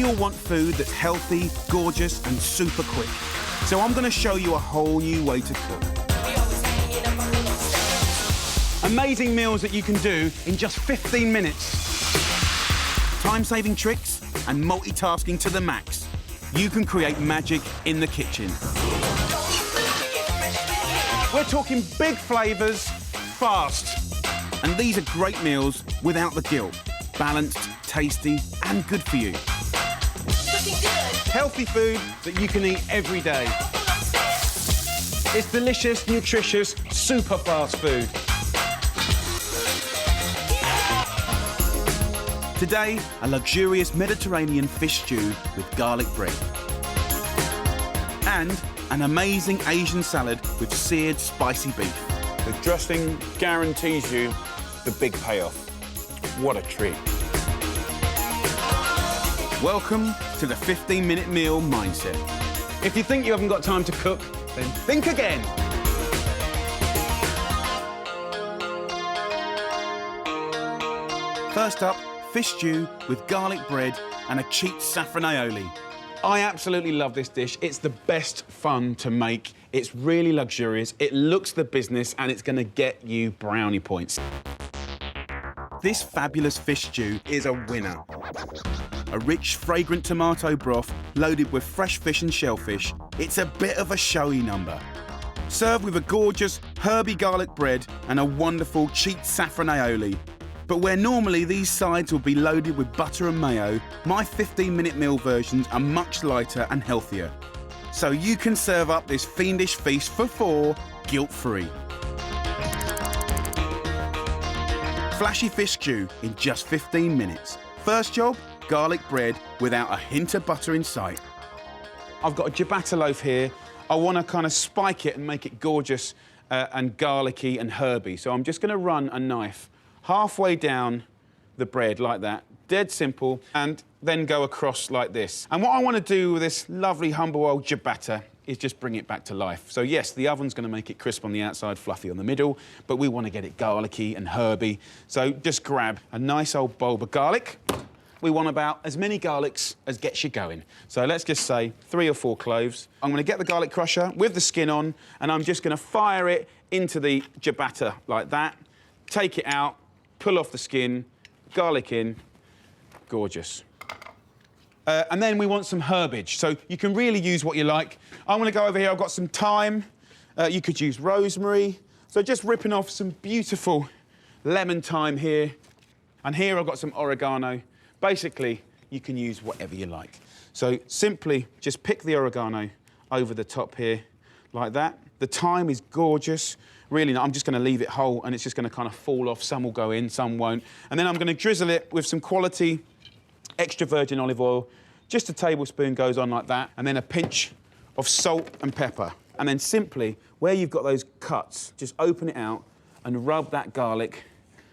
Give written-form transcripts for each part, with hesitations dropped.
We all want food that's healthy, gorgeous and super quick. So I'm going to show you a whole new way to cook. Amazing meals that you can do in just 15 minutes. Time-saving tricks and multitasking to the max. You can create magic in the kitchen. We're talking big flavours, fast. And these are great meals without the guilt. Balanced, tasty and good for you. Healthy food that you can eat every day. It's delicious, nutritious, super fast food. Today, a luxurious Mediterranean fish stew with garlic bread. And an amazing Asian salad with seared spicy beef. The dressing guarantees you the big payoff. What a treat. Welcome to the 15-minute meal mindset. If you think you haven't got time to cook, then think again. First up, fish stew with garlic bread and a cheap saffron aioli. I absolutely love this dish. It's the best fun to make. It's really luxurious, it looks the business, and it's gonna get you brownie points. This fabulous fish stew is a winner. A rich, fragrant tomato broth loaded with fresh fish and shellfish. It's a bit of a showy number. Served with a gorgeous herby garlic bread and a wonderful cheap saffron aioli. But where normally these sides will be loaded with butter and mayo, my 15-minute meal versions are much lighter and healthier. So you can serve up this fiendish feast for 4, guilt-free. Flashy fish stew in just 15 minutes. First job, garlic bread without a hint of butter in sight. I've got a ciabatta loaf here. I want to kind of spike it and make it gorgeous and garlicky and herby. So I'm just going to run a knife halfway down the bread like that, dead simple, and then go across like this. And what I want to do with this lovely, humble old ciabatta is just bring it back to life. So yes, the oven's going to make it crisp on the outside, fluffy on the middle, but we want to get it garlicky and herby. So just grab a nice old bulb of garlic. We want about as many garlics as gets you going. So let's just say 3 or 4 cloves. I'm going to get the garlic crusher with the skin on, and I'm just going to fire it into the ciabatta like that, take it out, pull off the skin, garlic in, gorgeous. And then we want some herbage, so you can really use what you like. I'm gonna go over here, I've got some thyme. You could use rosemary. So just ripping off some beautiful lemon thyme here. And here I've got some oregano. Basically, you can use whatever you like. So simply just pick the oregano over the top here, like that. The thyme is gorgeous. Really, I'm just going to leave it whole, and it's just going to kind of fall off. Some will go in, some won't. And then I'm going to drizzle it with some quality extra virgin olive oil. Just a tablespoon goes on like that, and then a pinch of salt and pepper. And then simply, where you've got those cuts, just open it out and rub that garlic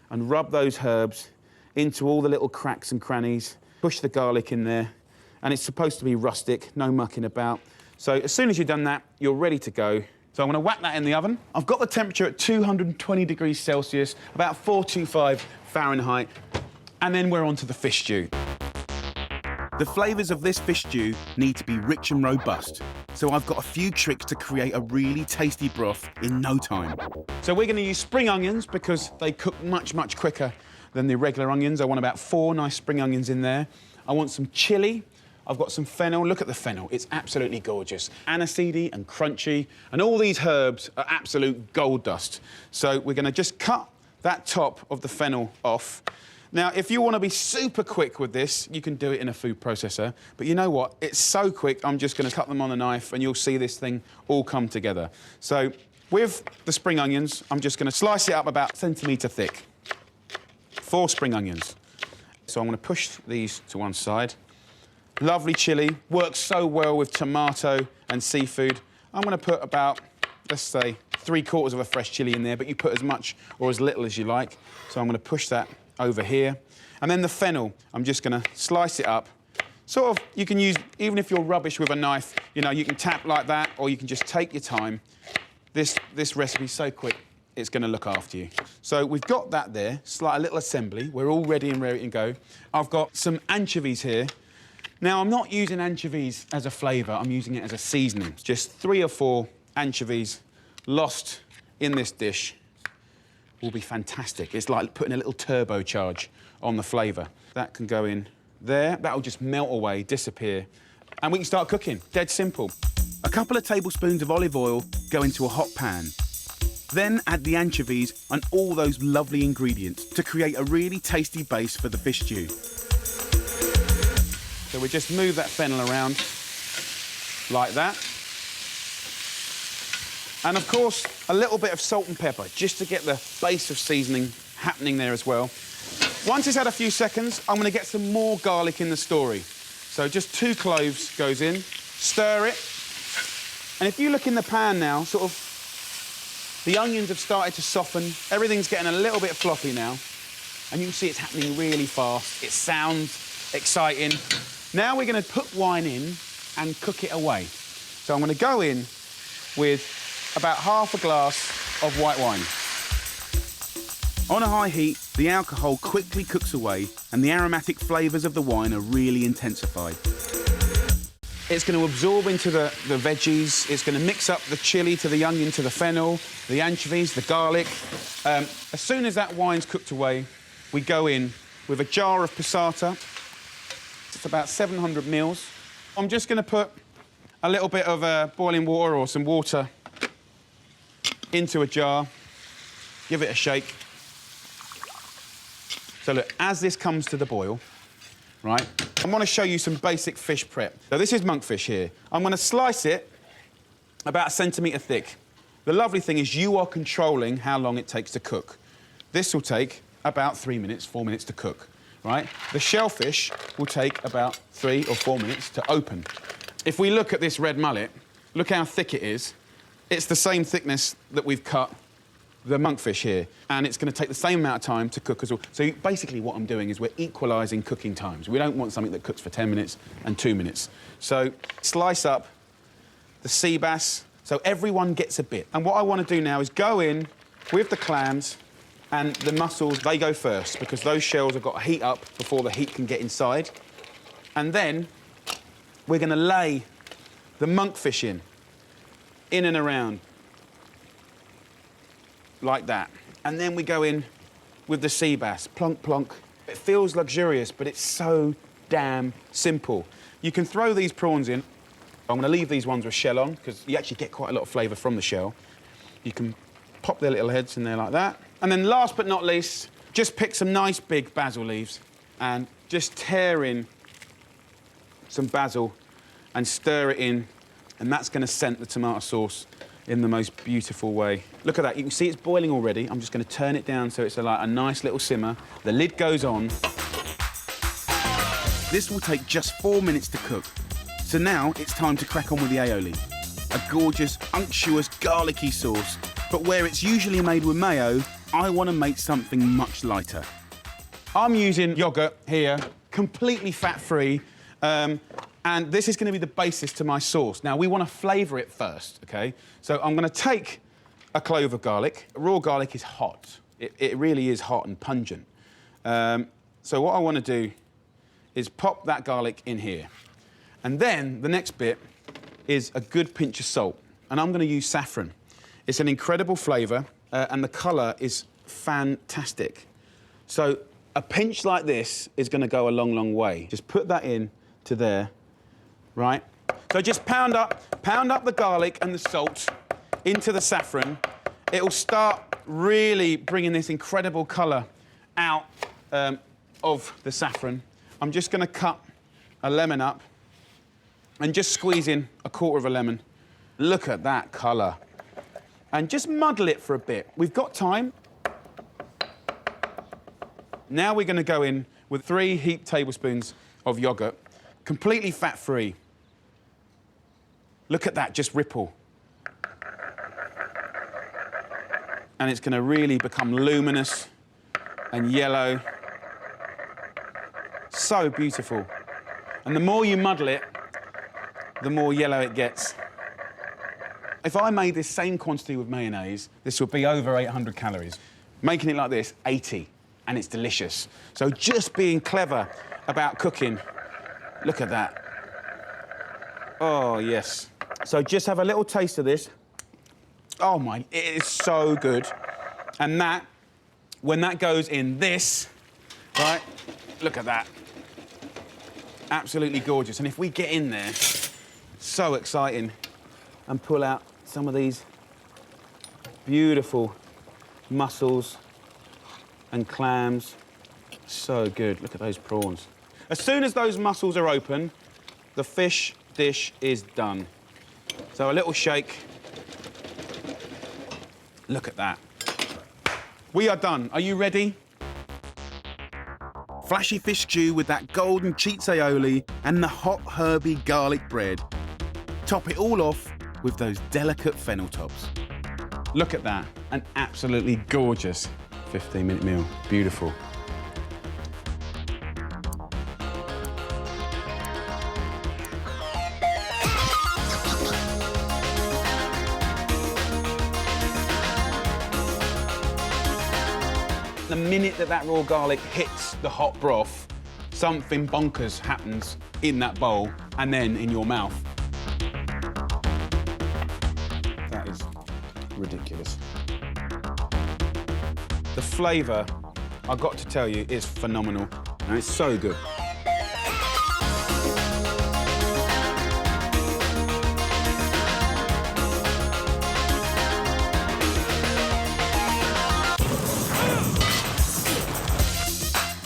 and rub those herbs into all the little cracks and crannies. Push the garlic in there, and it's supposed to be rustic, no mucking about. So as soon as you've done that, you're ready to go. So I'm going to whack that in the oven. I've got the temperature at 220 degrees Celsius, about 425 Fahrenheit, and then we're on to the fish stew. The flavours of this fish stew need to be rich and robust, so I've got a few tricks to create a really tasty broth in no time. So we're going to use spring onions because they cook much, much quicker than the regular onions. I want about 4 nice spring onions in there. I want some chilli. I've got some fennel. Look at the fennel. It's absolutely gorgeous. Aniseedy and crunchy. And all these herbs are absolute gold dust. So we're going to just cut that top of the fennel off. Now, if you want to be super quick with this, you can do it in a food processor. But you know what? It's so quick, I'm just going to cut them on a knife and you'll see this thing all come together. So with the spring onions, I'm just going to slice it up about 1 centimetre thick. 4 spring onions. So I'm going to push these to one side. Lovely chilli, works so well with tomato and seafood. I'm going to put about, let's say, 3/4 of a fresh chilli in there, but you put as much or as little as you like. So I'm going to push that over here. And then the fennel, I'm just going to slice it up. Sort of, you can use, even if you're rubbish with a knife, you know, you can tap like that, or you can just take your time. This recipe's so quick, it's going to look after you. So we've got that there, a little assembly. We're all ready and ready to go. I've got some anchovies here. Now, I'm not using anchovies as a flavour, I'm using it as a seasoning. Just 3 or 4 anchovies lost in this dish will be fantastic. It's like putting a little turbocharge on the flavour. That can go in there. That'll just melt away, disappear, and we can start cooking. Dead simple. A couple of tablespoons of olive oil go into a hot pan. Then add the anchovies and all those lovely ingredients to create a really tasty base for the fish stew. So we just move that fennel around like that. And of course, a little bit of salt and pepper, just to get the base of seasoning happening there as well. Once it's had a few seconds, I'm gonna get some more garlic in the story. So just 2 cloves goes in, stir it. And if you look in the pan now, sort of, the onions have started to soften. Everything's getting a little bit floppy now. And you can see it's happening really fast. It sounds exciting. Now we're gonna put wine in and cook it away. So I'm gonna go in with about half a glass of white wine. On a high heat, the alcohol quickly cooks away and the aromatic flavours of the wine are really intensified. It's going to absorb into the veggies, it's going to mix up the chilli to the onion to the fennel, the anchovies, the garlic. As soon as that wine's cooked away, we go in with a jar of passata. It's about 700 mils. I'm just going to put a little bit of boiling water or some water into a jar, give it a shake. So look, as this comes to the boil, right, I want to show you some basic fish prep. So this is monkfish here. I'm going to slice it about 1 centimetre thick. The lovely thing is you are controlling how long it takes to cook. This will take about 3 minutes, 4 minutes to cook, right? The shellfish will take about 3 or 4 minutes to open. If we look at this red mullet, look how thick it is. It's the same thickness that we've cut the monkfish here, and it's going to take the same amount of time to cook as well. So basically what I'm doing is we're equalising cooking times. We don't want something that cooks for 10 minutes and 2 minutes. So slice up the sea bass, so everyone gets a bit. And what I want to do now is go in with the clams and the mussels, they go first, because those shells have got to heat up before the heat can get inside. And then we're going to lay the monkfish in and around, like that. And then we go in with the sea bass, plonk, plonk. It feels luxurious, but it's so damn simple. You can throw these prawns in. I'm gonna leave these ones with shell on, because you actually get quite a lot of flavour from the shell. You can pop their little heads in there like that. And then last but not least, just pick some nice big basil leaves and just tear in some basil and stir it in, and that's gonna scent the tomato sauce in the most beautiful way. Look at that, you can see it's boiling already. I'm just gonna turn it down so it's like a nice little simmer. The lid goes on. This will take just 4 minutes to cook. So now it's time to crack on with the aioli. A gorgeous, unctuous, garlicky sauce. But where it's usually made with mayo, I want to make something much lighter. I'm using yoghurt here, completely fat-free, and this is going to be the basis to my sauce. Now, we want to flavour it first, OK? So I'm going to take a clove of garlic. Raw garlic is hot. It really is hot and pungent. So what I want to do is pop that garlic in here. And then the next bit is a good pinch of salt. And I'm going to use saffron. It's an incredible flavour, and the colour is fantastic. So a pinch like this is going to go a long, long way. Just put that in to there, right? So just pound up the garlic and the salt into the saffron. It'll start really bringing this incredible colour out of the saffron. I'm just going to cut a lemon up and just squeeze in a quarter of a lemon. Look at that colour. And just muddle it for a bit. We've got time. Now we're going to go in with 3 heaped tablespoons of yoghurt, completely fat-free. Look at that, just ripple. And it's going to really become luminous and yellow. So beautiful. And the more you muddle it, the more yellow it gets. If I made this same quantity with mayonnaise, this would be over 800 calories. Making it like this, 80, and it's delicious. So just being clever about cooking Look at that. Oh, yes. So just have a little taste of this. Oh, my, it is so good. And that, when that goes in this, right, look at that. Absolutely gorgeous. And if we get in there, so exciting, and pull out some of these beautiful mussels and clams. So good. Look at those prawns. As soon as those mussels are open, the fish dish is done. So a little shake. Look at that. We are done. Are you ready? Flashy fish stew with that golden cheese aioli and the hot herby garlic bread. Top it all off with those delicate fennel tops. Look at that. An absolutely gorgeous 15-minute meal. Beautiful. The minute that raw garlic hits the hot broth, something bonkers happens in that bowl and then in your mouth. That is ridiculous. The flavour, I've got to tell you, is phenomenal. And it's so good.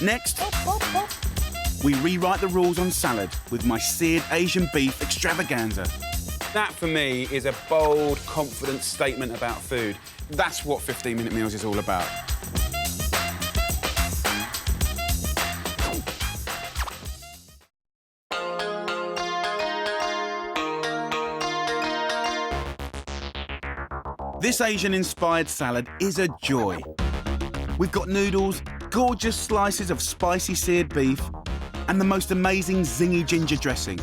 Next, we rewrite the rules on salad with my seared Asian beef extravaganza. That, for me, is a bold, confident statement about food. That's what 15-minute meals is all about. This Asian-inspired salad is a joy. We've got noodles, gorgeous slices of spicy seared beef, and the most amazing zingy ginger dressing.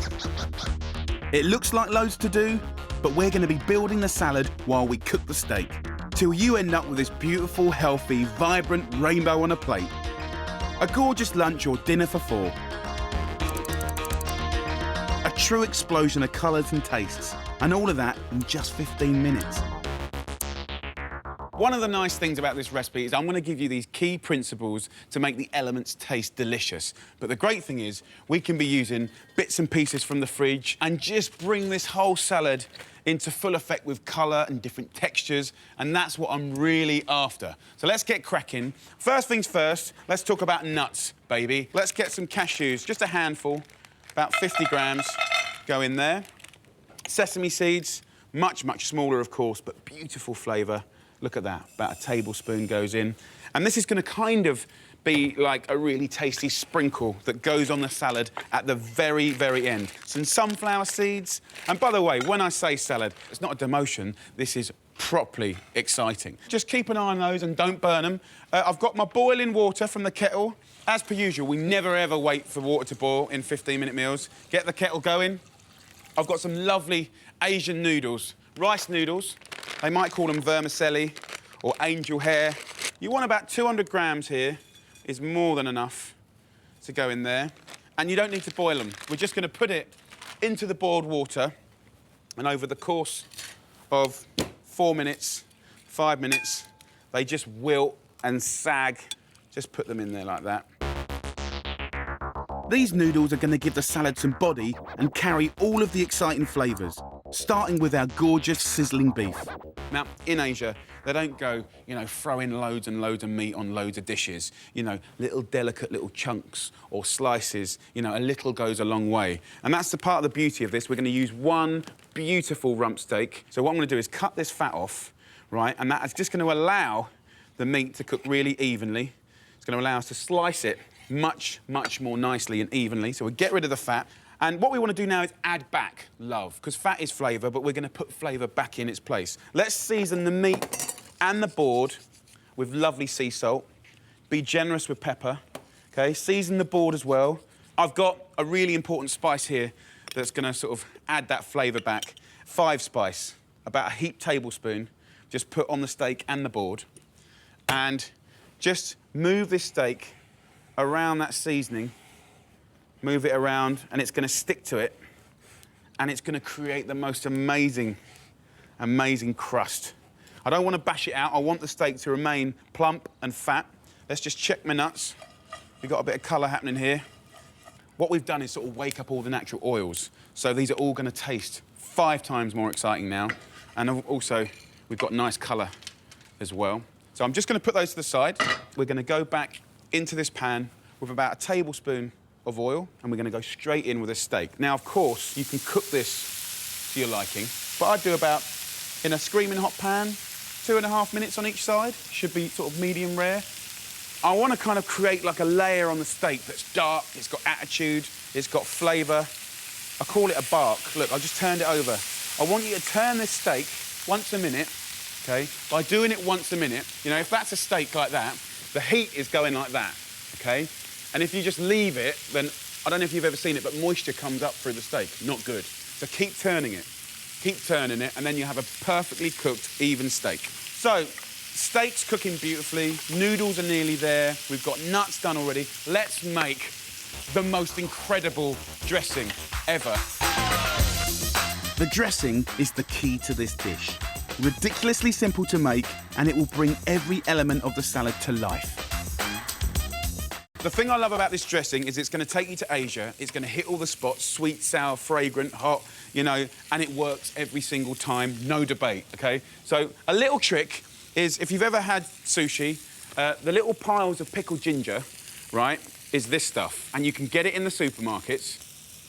It looks like loads to do, but we're going to be building the salad while we cook the steak, till you end up with this beautiful, healthy, vibrant rainbow on a plate. A gorgeous lunch or dinner for four. A true explosion of colours and tastes, and all of that in just 15 minutes. One of the nice things about this recipe is I'm going to give you these key principles to make the elements taste delicious. But the great thing is we can be using bits and pieces from the fridge and just bring this whole salad into full effect with colour and different textures, and that's what I'm really after. So let's get cracking. First things first, let's talk about nuts, baby. Let's get some cashews, just a handful, about 50 grams, go in there. Sesame seeds, much, much smaller, of course, but beautiful flavour. Look at that, about a tablespoon goes in. And this is going to kind of be like a really tasty sprinkle that goes on the salad at the very, very end. Some sunflower seeds. And by the way, when I say salad, it's not a demotion, this is properly exciting. Just keep an eye on those and don't burn them. I've got my boiling water from the kettle. As per usual, we never ever wait for water to boil in 15-minute meals. Get the kettle going. I've got some lovely Asian noodles, rice noodles. They might call them vermicelli or angel hair. You want about 200 grams here, is more than enough to go in there. And you don't need to boil them. We're just going to put it into the boiled water, and over the course of 4 minutes, 5 minutes, they just wilt and sag. Just put them in there like that. These noodles are going to give the salad some body and carry all of the exciting flavours, starting with our gorgeous sizzling beef. Now, in Asia, they don't go, you know, throwing loads and loads of meat on loads of dishes. You know, little delicate little chunks or slices, you know, a little goes a long way. And that's the part of the beauty of this. We're going to use one beautiful rump steak. So what I'm going to do is cut this fat off, right? And that is just going to allow the meat to cook really evenly. It's going to allow us to slice it much, much more nicely and evenly. So we'll get rid of the fat. And what we want to do now is add back love, because fat is flavour, but we're going to put flavour back in its place. Let's season the meat and the board with lovely sea salt. Be generous with pepper, OK? Season the board as well. I've got a really important spice here that's going to sort of add that flavour back. 5 spice, about a heaped tablespoon, just put on the steak and the board. And just move this steak around that seasoning move it around, and it's going to stick to it, and it's going to create the most amazing, amazing crust. I don't want to bash it out. I want the steak to remain plump and fat. Let's just check my nuts. We've got a bit of colour happening here. What we've done is sort of wake up all the natural oils. So these are all going to taste 5 times more exciting now. And also, we've got nice colour as well. So I'm just going to put those to the side. We're going to go back into this pan with about a tablespoon of oil, and we're going to go straight in with a steak. Now, of course, you can cook this to your liking, but I do about, in a screaming hot pan, 2.5 minutes on each side. Should be sort of medium rare. I want to kind of create like a layer on the steak that's dark, it's got attitude, it's got flavour. I call it a bark. Look, I just turned it over. I want you to turn this steak once a minute, OK? By doing it once a minute, you know, if that's a steak like that, the heat is going like that, OK? And if you just leave it, then, I don't know if you've ever seen it, but moisture comes up through the steak. Not good. So keep turning it. Keep turning it, and then you have a perfectly cooked, even steak. So, steak's cooking beautifully, noodles are nearly there, we've got nuts done already. Let's make the most incredible dressing ever. The dressing is the key to this dish. Ridiculously simple to make, and it will bring every element of the salad to life. The thing I love about this dressing is it's going to take you to Asia, it's going to hit all the spots, sweet, sour, fragrant, hot, you know, and it works every single time, no debate, OK? So a little trick is, if you've ever had sushi, the little piles of pickled ginger, right, is this stuff. And you can get it in the supermarkets,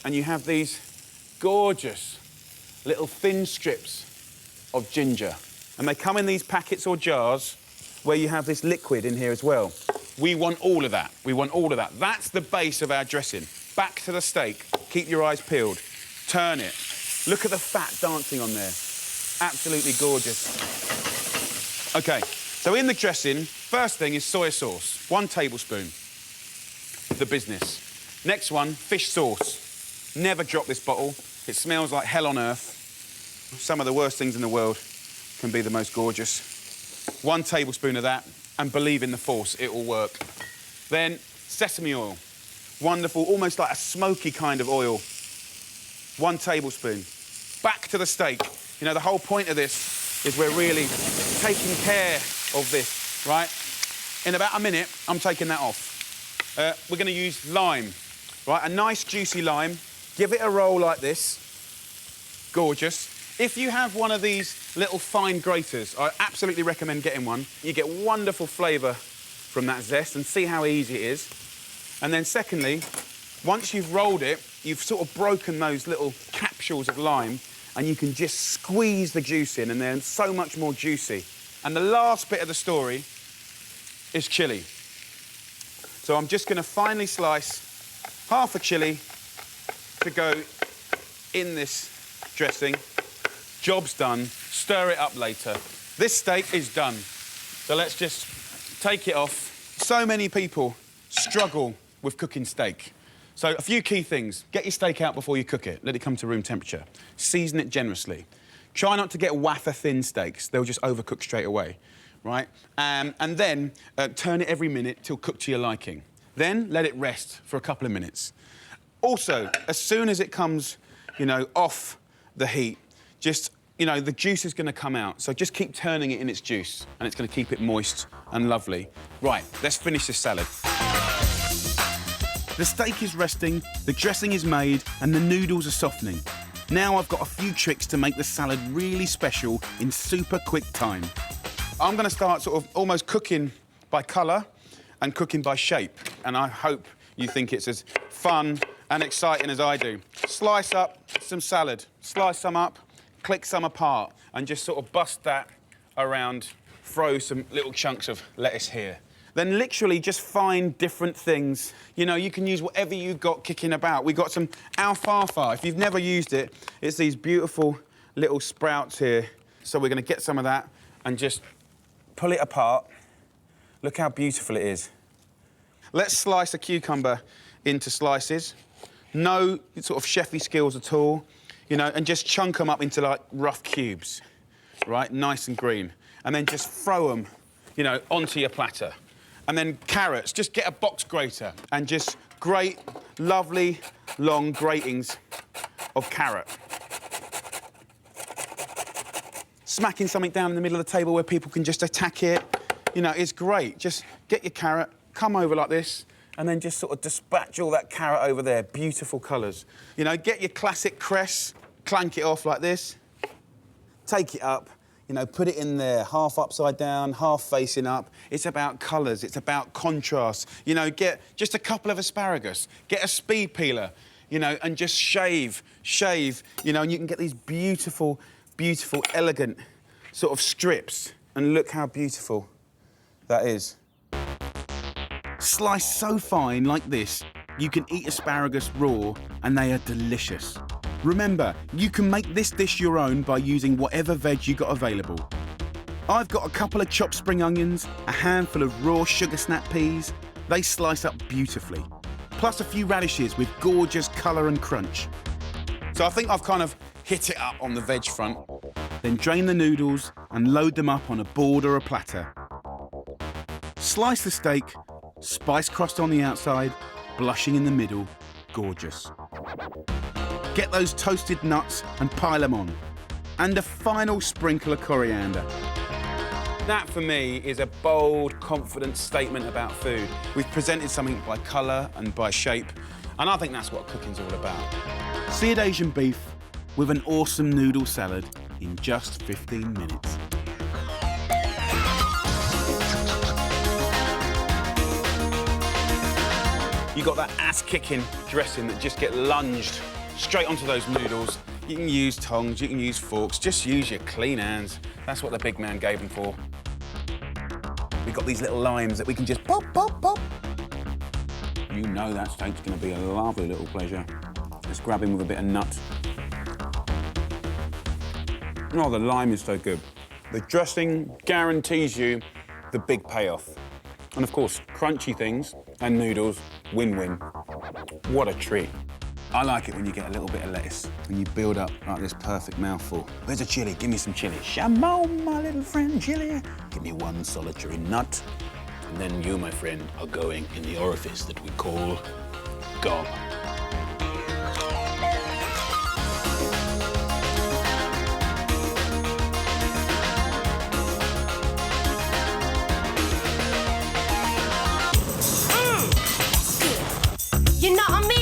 and you have these gorgeous little thin strips of ginger. And they come in these packets or jars where you have this liquid in here as well. We want all of that. We want all of that. That's the base of our dressing. Back to the steak. Keep your eyes peeled. Turn it. Look at the fat dancing on there. Absolutely gorgeous. OK, so in the dressing, first thing is soy sauce. 1 tablespoon. The business. Next one, fish sauce. Never drop this bottle. It smells like hell on earth. Some of the worst things in the world can be the most gorgeous. 1 tablespoon of that, and believe in the force, it will work. Then sesame oil. Wonderful, almost like a smoky kind of oil. 1 tablespoon. Back to the steak. You know, the whole point of this is we're really taking care of this, right? In about a minute, I'm taking that off. We're going to use lime, right? A nice juicy lime. Give it a roll like this. Gorgeous. If you have one of these little fine graters, I absolutely recommend getting one. You get wonderful flavour from that zest, and see how easy it is. And then secondly, once you've rolled it, you've sort of broken those little capsules of lime, and you can just squeeze the juice in, and they're so much more juicy. And the last bit of the story is chilli. So I'm just going to finely slice half a chilli to go in this dressing. Job's done. Stir it up later. This steak is done. So let's just take it off. So many people struggle with cooking steak. So a few key things. Get your steak out before you cook it. Let it come to room temperature. Season it generously. Try not to get wafer-thin steaks. They'll just overcook straight away, right? And then turn it every minute till cooked to your liking. Then let it rest for a couple of minutes. Also, as soon as it comes, you know, off the heat, just, you know, the juice is going to come out. So just keep turning it in its juice, and it's going to keep it moist and lovely. Right, let's finish this salad. The steak is resting, the dressing is made, and the noodles are softening. Now I've got a few tricks to make the salad really special in super quick time. I'm going to start sort of almost cooking by colour and cooking by shape. And I hope you think it's as fun and exciting as I do. Slice up some salad, slice some up, click some apart, and just sort of bust that around, throw some little chunks of lettuce here. Then literally just find different things. You know, you can use whatever you've got kicking about. We've got some alfalfa. If you've never used it, it's these beautiful little sprouts here. So we're going to get some of that and just pull it apart. Look how beautiful it is. Let's slice a cucumber into slices. No sort of chefy skills at all, you know, and just chunk them up into, like, rough cubes, right? Nice and green. And then just throw them, you know, onto your platter. And then carrots, just get a box grater and just grate lovely, long gratings of carrot. Smacking something down in the middle of the table where people can just attack it, you know, it's great. Just get your carrot, come over like this, and then just sort of dispatch all that carrot over there. Beautiful colours. You know, get your classic cress, clank it off like this, take it up, you know, put it in there, half upside down, half facing up. It's about colours, it's about contrast. You know, get just a couple of asparagus, get a speed peeler, you know, and just shave, you know, and you can get these beautiful, beautiful, elegant sort of strips. And look how beautiful that is. Sliced so fine like this, you can eat asparagus raw and they are delicious. Remember, you can make this dish your own by using whatever veg you got available. I've got a couple of chopped spring onions, a handful of raw sugar snap peas. They slice up beautifully. Plus a few radishes with gorgeous colour and crunch. So I think I've kind of hit it up on the veg front. Then drain the noodles and load them up on a board or a platter. Slice the steak, spice crust on the outside, blushing in the middle, gorgeous. Get those toasted nuts and pile them on. And a final sprinkle of coriander. That, for me, is a bold, confident statement about food. We've presented something by colour and by shape, and I think that's what cooking's all about. Seared Asian beef with an awesome noodle salad in just 15 minutes. You got that ass-kicking dressing that just get lunged straight onto those noodles. You can use tongs, you can use forks, just use your clean hands. That's what the big man gave them for. We've got these little limes that we can just pop, pop, pop. You know that steak's gonna be a lovely little pleasure. Let's grab him with a bit of nut. Oh, the lime is so good. The dressing guarantees you the big payoff. And of course, crunchy things and noodles, win-win. What a treat. I like it when you get a little bit of lettuce and you build up like this perfect mouthful. Where's the chilli? Give me some chilli. Shamon, my little friend, chilli. Give me one solitary nut. And then you, my friend, are going in the orifice that we call gob. You know what I mean?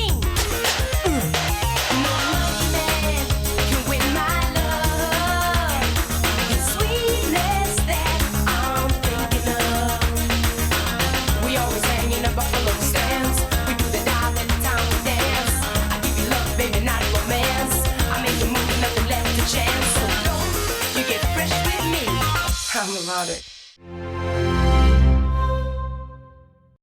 I'm about it.